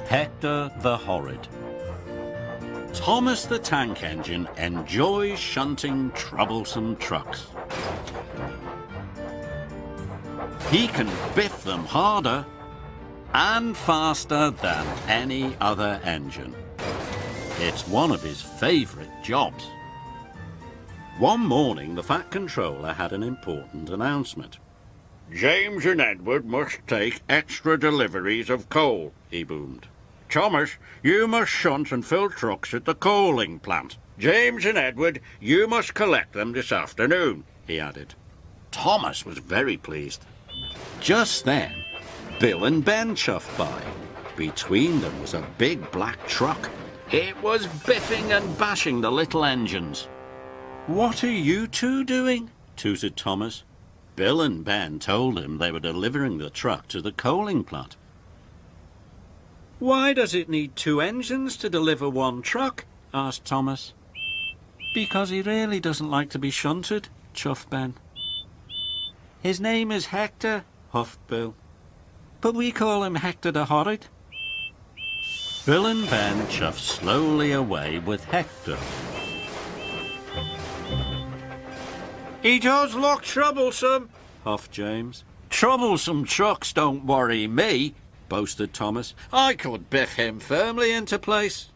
Hector the Horrid. Thomas the Tank Engine enjoys shunting troublesome trucks. He can biff them harder and faster than any other engine. It's one of his favourite jobs. One morning, the Fat Controller had an important announcement. James and Edward must take extra deliveries of coal, he boomed. Thomas, you must shunt and fill trucks at the coaling plant. James and Edward, you must collect them this afternoon, he added. Thomas was very pleased. Just then, Bill and Ben chuffed by. Between them was a big black truck. It was biffing and bashing the little engines. "What are you two doing?" tooted Thomas. Bill and Ben told him they were delivering the truck to the coaling plant. "Why does it need two engines to deliver one truck?" asked Thomas. "Because he really doesn't like to be shunted," chuffed Ben. "His name is Hector," huffed Bill. "But we call him Hector the Horrid." Bill and Ben chuffed slowly away with Hector. "He does look troublesome," huffed James. "Troublesome trucks don't worry me," boasted Thomas. "I could biff him firmly into place."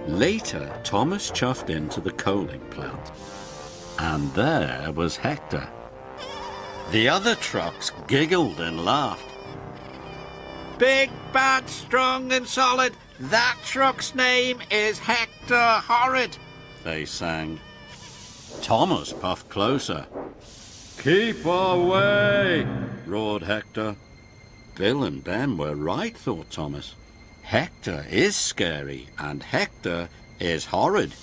Later, Thomas chuffed into the coaling plant. And there was Hector. The other trucks giggled and laughed. "Big, bad, strong and solid, that truck's name is Hector Horrid," they sang. Thomas puffed closer. "Keep away!" roared Hector. Bill and Ben were right, thought Thomas. Hector is scary, and Hector is horrid.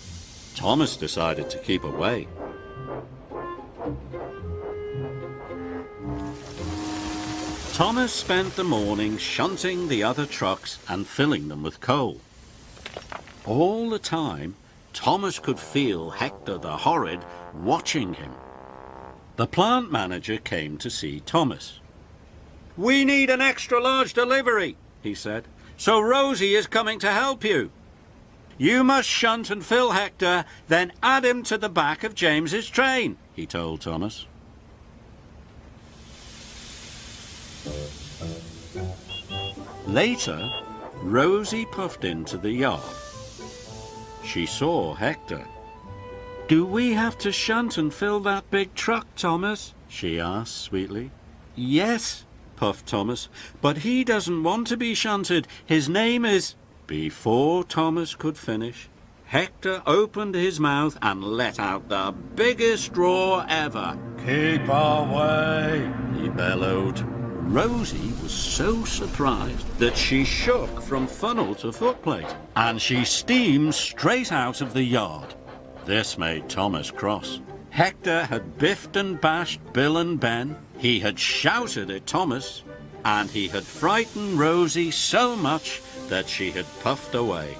Thomas decided to keep away. Thomas spent the morning shunting the other trucks and filling them with coal. All the time, Thomas could feel Hector the Horrid watching him. The plant manager came to see Thomas. "We need an extra large delivery," he said, "so Rosie is coming to help you. You must shunt and fill Hector, then add him to the back of James's train," he told Thomas. Later, Rosie puffed into the yard. She saw Hector. "Do we have to shunt and fill that big truck, Thomas?" she asked sweetly. "Yes," puffed Thomas, "but he doesn't want to be shunted. His name is—" Before Thomas could finish, Hector opened his mouth and let out the biggest roar ever. "Keep away!" he bellowed. Rosie was so surprised that she shook from funnel to footplate, and she steamed straight out of the yard. This made Thomas cross. Hector had biffed and bashed Bill and Ben, he had shouted at Thomas, and he had frightened Rosie so much that she had puffed away.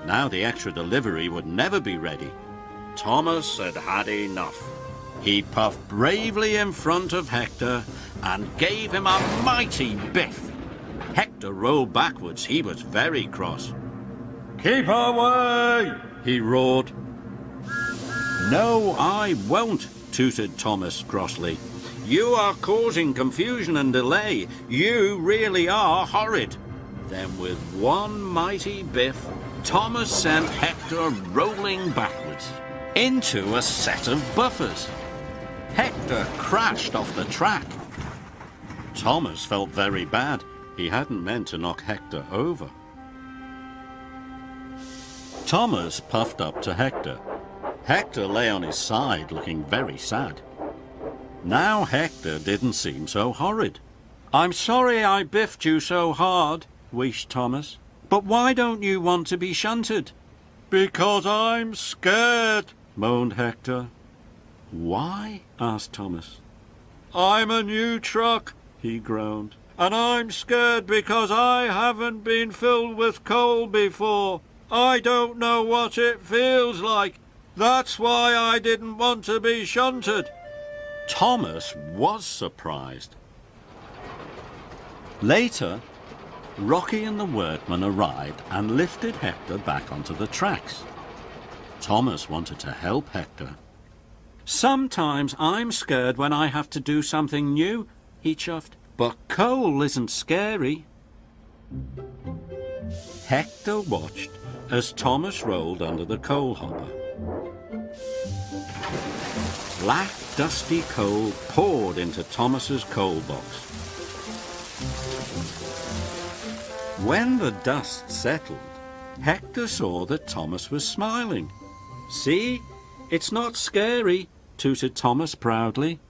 Now the extra delivery would never be ready. Thomas had had enough. He puffed bravely in front of Hector and gave him a mighty biff. Hector rolled backwards. He was very cross. "Keep away!" he roared. "No, I won't," tooted Thomas crossly. "You are causing confusion and delay. You really are horrid." Then with one mighty biff, Thomas sent Hector rolling backwards into a set of buffers. Hector crashed off the track. Thomas felt very bad. He hadn't meant to knock Hector over. Thomas puffed up to Hector. Hector lay on his side, looking very sad. Now Hector didn't seem so horrid. "I'm sorry I biffed you so hard," wheezed Thomas. "But why don't you want to be shunted?" "Because I'm scared," moaned Hector. "Why?" asked Thomas. "I'm a new truck," he groaned, "and I'm scared because I haven't been filled with coal before. I don't know what it feels like. That's why I didn't want to be shunted." Thomas was surprised. Later, Rocky and the workmen arrived and lifted Hector back onto the tracks. Thomas wanted to help Hector. "Sometimes I'm scared when I have to do something new," he chuffed. "But coal isn't scary." Hector watched as Thomas rolled under the coal hopper. Black, dusty coal poured into Thomas's coal box. When the dust settled, Hector saw that Thomas was smiling. "See? It's not scary," tooted Thomas proudly.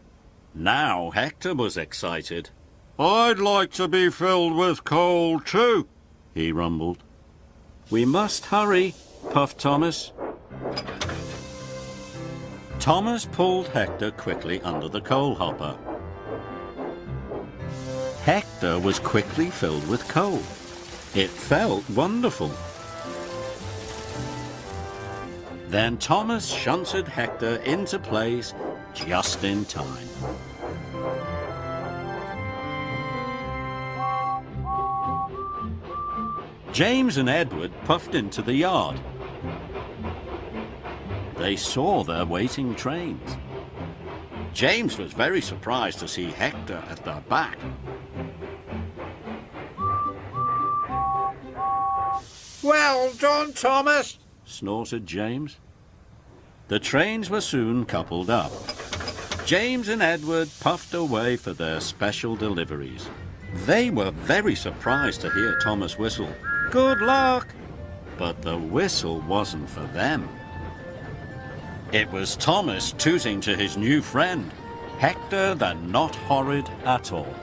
Now Hector was excited. I'd like to be filled with coal too, he rumbled. "We must hurry," puffed Thomas. Thomas pulled Hector quickly under the coal hopper. Hector was quickly filled with coal. It felt wonderful. Then Thomas shunted Hector into place just in time. James and Edward puffed into the yard. They saw their waiting trains. James was very surprised to see Hector at their back. Well done, Thomas, snorted James. The trains were soon coupled up. James and Edward puffed away for their special deliveries. They were very surprised to hear Thomas whistle, "Good luck!" But the whistle wasn't for them. It was Thomas tooting to his new friend, Hector the not horrid at all.